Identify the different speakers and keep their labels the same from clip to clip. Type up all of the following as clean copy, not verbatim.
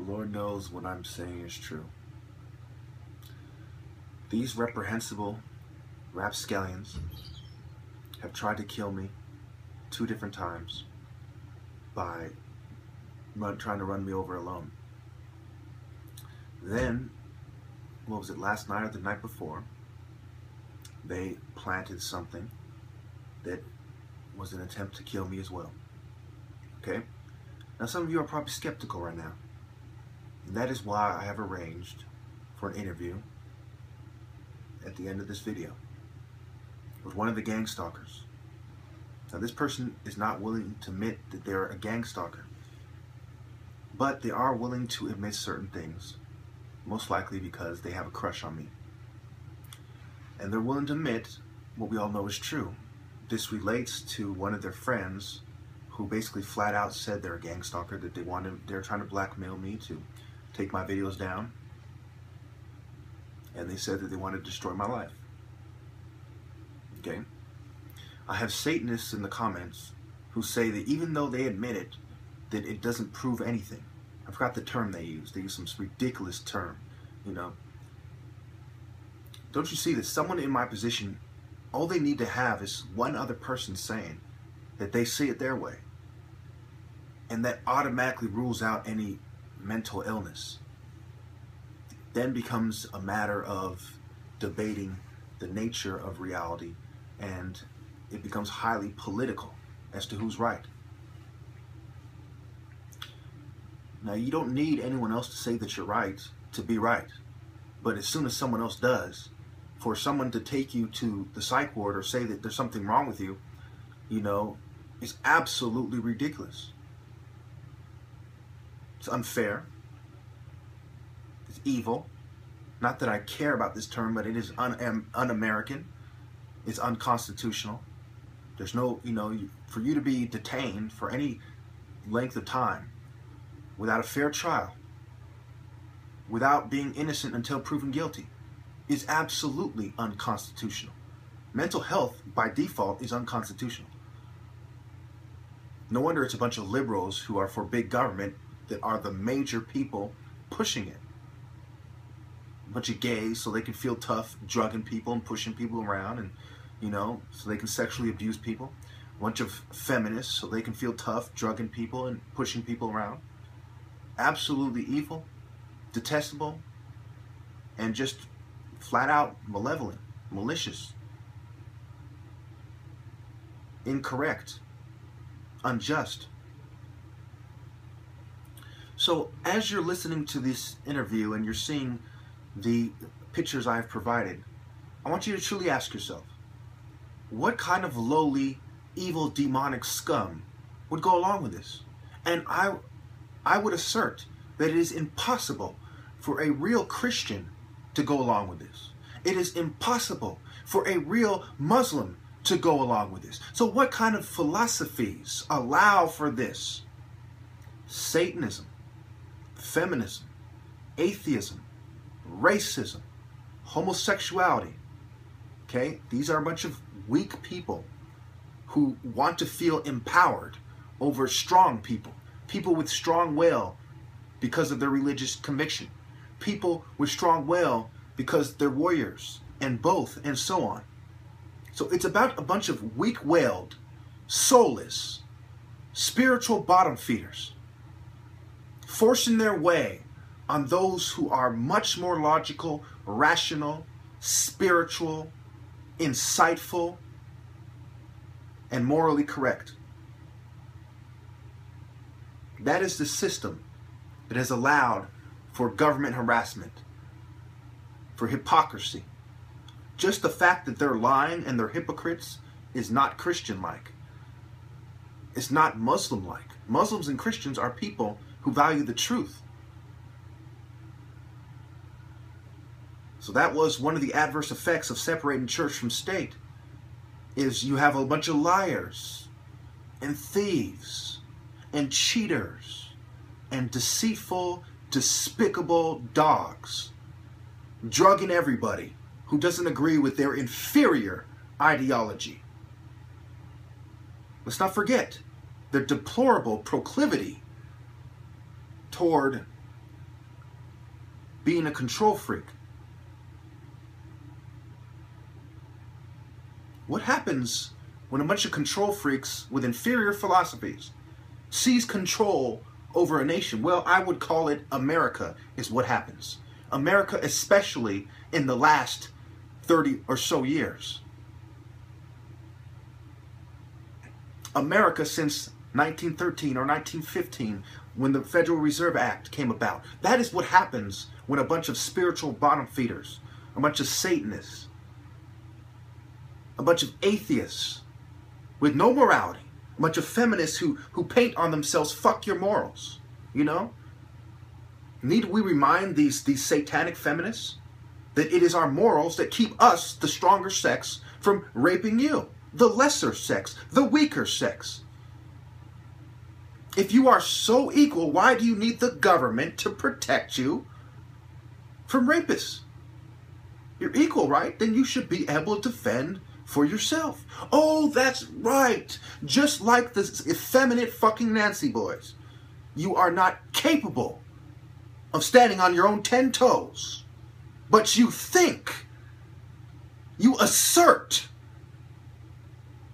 Speaker 1: The Lord knows what I'm saying is true. These reprehensible rapscallions have tried to kill me 2 different times by trying to run me over alone. Then, what was it, last night or the night before, they planted something that was an attempt to kill me as well. Okay? Now some of you are probably skeptical right now. And that is why I have arranged for an interview at the end of this video with one of the Gangstalkers. Now this person is not willing to admit that they're a Gangstalker, but they are willing to admit certain things, most likely because they have a crush on me. And they're willing to admit what we all know is true. This relates to one of their friends who basically flat out said they're a Gangstalker, that they're trying to blackmail me to take my videos down. And they said that they wanted to destroy my life. Okay? I have Satanists in the comments who say that even though they admit it, that it doesn't prove anything. I forgot the term they use. They use some ridiculous term, you know. Don't you see that someone in my position, all they need to have is one other person saying that they see it their way. And that automatically rules out any mental illness. Then becomes a matter of debating the nature of reality, and it becomes highly political as to who's right. Now, you don't need anyone else to say that you're right to be right. But as soon as someone else does, for someone to take you to the psych ward or say that there's something wrong with you, you know, is absolutely ridiculous. It's unfair. It's evil. Not that I care about this term, but it is un-American. It's unconstitutional. There's no, you know, for you to be detained for any length of time without a fair trial, without being innocent until proven guilty, is absolutely unconstitutional. Mental health, by default, is unconstitutional. No wonder it's a bunch of liberals who are for big government that are the major people pushing it. A bunch of gays so they can feel tough drugging people and pushing people around, and, you know, so they can sexually abuse people. A bunch of feminists so they can feel tough drugging people and pushing people around. Absolutely evil, detestable, and just flat out malevolent, malicious, incorrect, unjust. So as you're listening to this interview and you're seeing the pictures I've provided, I want you to truly ask yourself, what kind of lowly, evil, demonic scum would go along with this? And I would assert that it is impossible for a real Christian to go along with this. It is impossible for a real Muslim to go along with this. So what kind of philosophies allow for this? Satanism, feminism, atheism, racism, homosexuality. Okay? These are a bunch of weak people who want to feel empowered over strong people. People with strong will because of their religious conviction. People with strong will because they're warriors, and both, and so on. So it's about a bunch of weak-willed, soulless, spiritual bottom feeders forcing their way on those who are much more logical, rational, spiritual, insightful, and morally correct. That is the system that has allowed for government harassment, for hypocrisy. Just the fact that they're lying and they're hypocrites is not Christian-like. It's not Muslim-like. Muslims and Christians are people who value the truth. So that was one of the adverse effects of separating church from state, is you have a bunch of liars and thieves and cheaters and deceitful, despicable dogs drugging everybody who doesn't agree with their inferior ideology. Let's not forget their deplorable proclivity toward being a control freak. What happens when a bunch of control freaks with inferior philosophies seize control over a nation? Well, I would call it America is what happens. America, especially in the last 30 or so years. America since 1913 or 1915, when the Federal Reserve Act came about. That is what happens when a bunch of spiritual bottom feeders, a bunch of Satanists, a bunch of atheists with no morality, a bunch of feminists who paint on themselves, fuck your morals, you know? Need we remind these satanic feminists that it is our morals that keep us, the stronger sex, from raping you, the lesser sex, the weaker sex? If you are so equal, why do you need the government to protect you from rapists? You're equal, right? Then you should be able to defend for yourself. Oh, that's right. Just like the effeminate fucking Nancy boys. You are not capable of standing on your own 10 toes. But you think, you assert,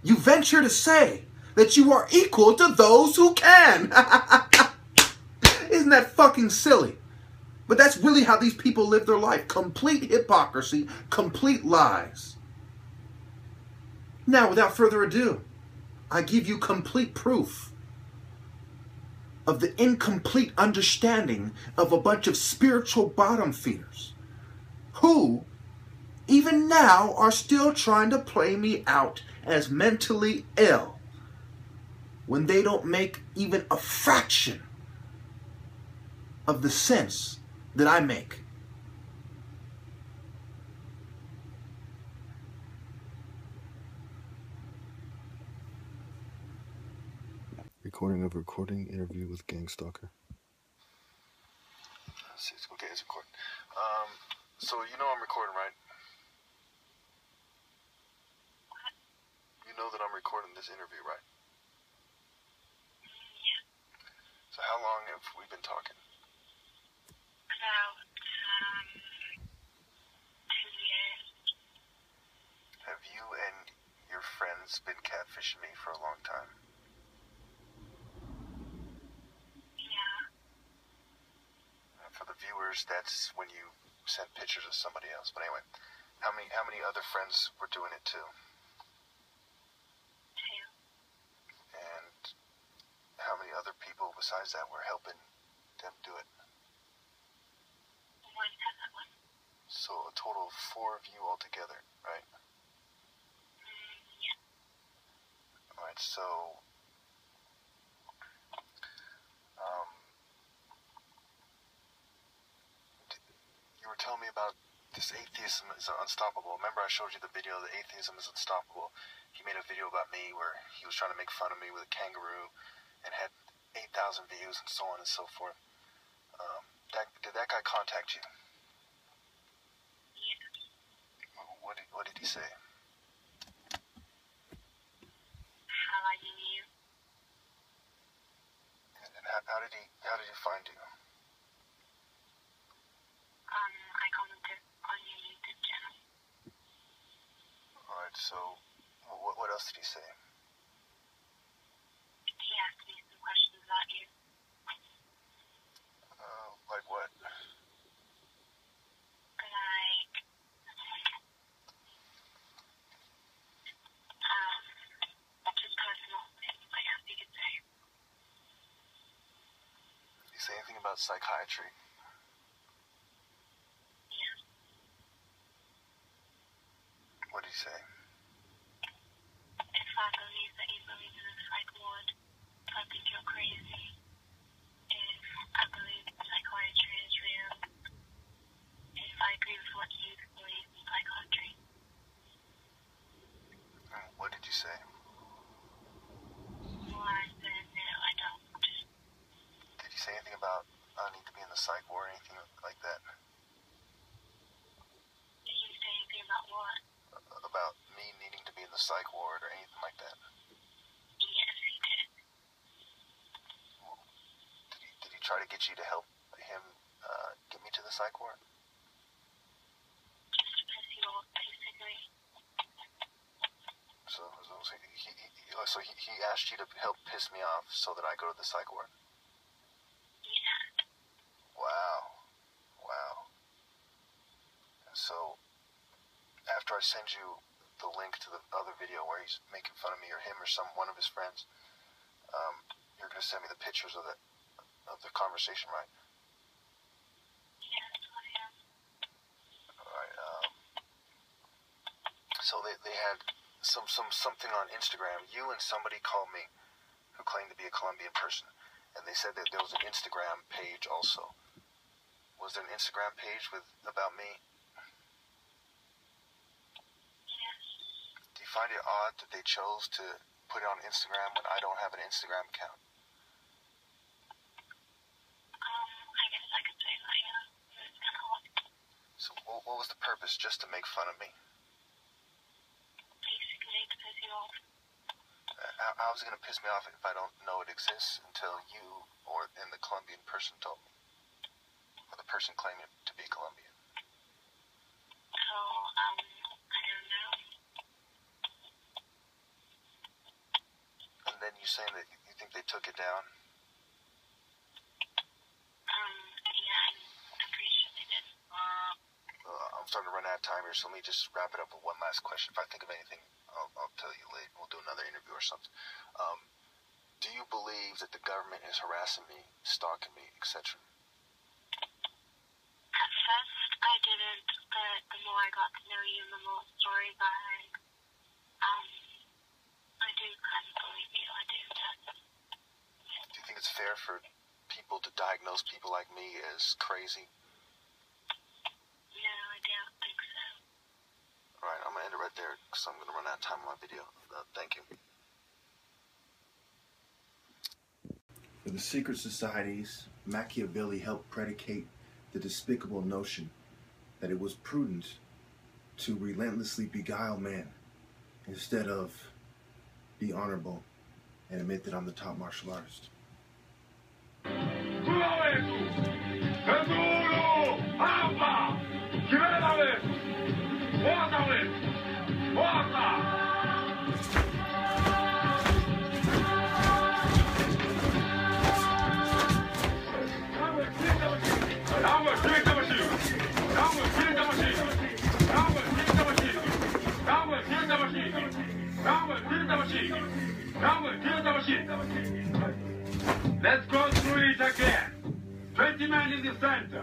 Speaker 1: you venture to say that you are equal to those who can. Isn't that fucking silly? But that's really how these people live their life. Complete hypocrisy, complete lies. Now, without further ado, I give you complete proof of the incomplete understanding of a bunch of spiritual bottom feeders who, even now, are still trying to play me out as mentally ill when they don't make even a fraction of the sense that I make.
Speaker 2: Recording of recording interview with Gangstalker.
Speaker 3: Okay, it's recording. So you know I'm recording, right? You know that I'm recording this interview, right?
Speaker 4: Yeah.
Speaker 3: So how long have we been talking?
Speaker 4: About 2 years.
Speaker 3: Have you and your friends been catfishing me for a long time?
Speaker 4: Yeah.
Speaker 3: For the viewers, that's when you sent pictures of somebody else. But anyway, how many other friends were doing it too?
Speaker 4: 2.
Speaker 3: And how many other people besides that were helping them do it?
Speaker 4: 1 other one.
Speaker 3: So a total of 4 of you altogether, right?
Speaker 4: Yeah.
Speaker 3: Alright, so you were telling me about this atheism is unstoppable. Remember I showed you the video, the atheism is unstoppable. He made a video about me where he was trying to make fun of me with a kangaroo and had 8,000 views and so on and so forth. Did that guy contact you?
Speaker 4: Yeah.
Speaker 3: What did he say?
Speaker 4: How I knew you.
Speaker 3: And how did he find you?
Speaker 4: I commented on your YouTube channel.
Speaker 3: Alright, so what else did he say?
Speaker 4: He asked me some questions about you.
Speaker 3: Like what?
Speaker 4: Like, just personal things, I guess you could say.
Speaker 3: Did he say anything about psychiatry?
Speaker 4: Yeah.
Speaker 3: What did he say?
Speaker 4: If I believe that you believe in a psych ward, I think you're crazy. If I believe psychiatry is real, if I agree with what you believe in psychiatry.
Speaker 3: And what did you say?
Speaker 4: Well, I said, no, I don't.
Speaker 3: Did he say anything about I need to be in the psych ward or anything like that?
Speaker 4: Did you say anything about what?
Speaker 3: About me needing to be in the psych ward or anything like that?
Speaker 4: Yes, he did.
Speaker 3: Did he try to get you to help him get me to the psych ward?
Speaker 4: Just to piss you off, basically.
Speaker 3: So he asked you to help piss me off so that I go to the psych ward?
Speaker 4: Yeah.
Speaker 3: Wow. So, after I send you the link to the other video where he's making fun of me, or him, or one of his friends, you're gonna send me the pictures of the conversation, right?
Speaker 4: Yes, I am.
Speaker 3: Alright, so they had something on Instagram. You and somebody called me who claimed to be a Colombian person, and they said that there was an Instagram page also. Was there an Instagram page about me?
Speaker 4: Yes.
Speaker 3: Do you find it odd that they chose to put it on Instagram when I don't have an Instagram account?
Speaker 4: I guess I could say that, yeah. It's kind of odd.
Speaker 3: So what was the purpose? Just to make fun of me?
Speaker 4: Basically, to piss you off.
Speaker 3: How is it going to piss me off if I don't know it exists until you and the Colombian person told me? Or the person claiming to be Colombian?
Speaker 4: So, I don't know.
Speaker 3: And then you're saying that you think they took it down?
Speaker 4: Yeah, I'm pretty sure they did.
Speaker 3: I'm starting to run out of time here, so let me just wrap it up with one last question. If I think of anything, I'll tell you later. We'll do another interview or something. Do you believe that the government is harassing me, stalking me, etc.?
Speaker 4: At first, I didn't, but the more I got to know you, the more stories I heard. I do kind of believe you. I do, yes.
Speaker 3: Do you think it's fair for people to diagnose people like me as crazy?
Speaker 4: No, I don't think so.
Speaker 3: Alright, I'm going to end it right there because I'm going to run out of time on my video. Thank you.
Speaker 1: For the secret societies, Machiavelli helped predicate the despicable notion that it was prudent to relentlessly beguile man instead of be honorable and admit that I'm the top martial artist.
Speaker 5: Let's go through it again. 20 men in the center.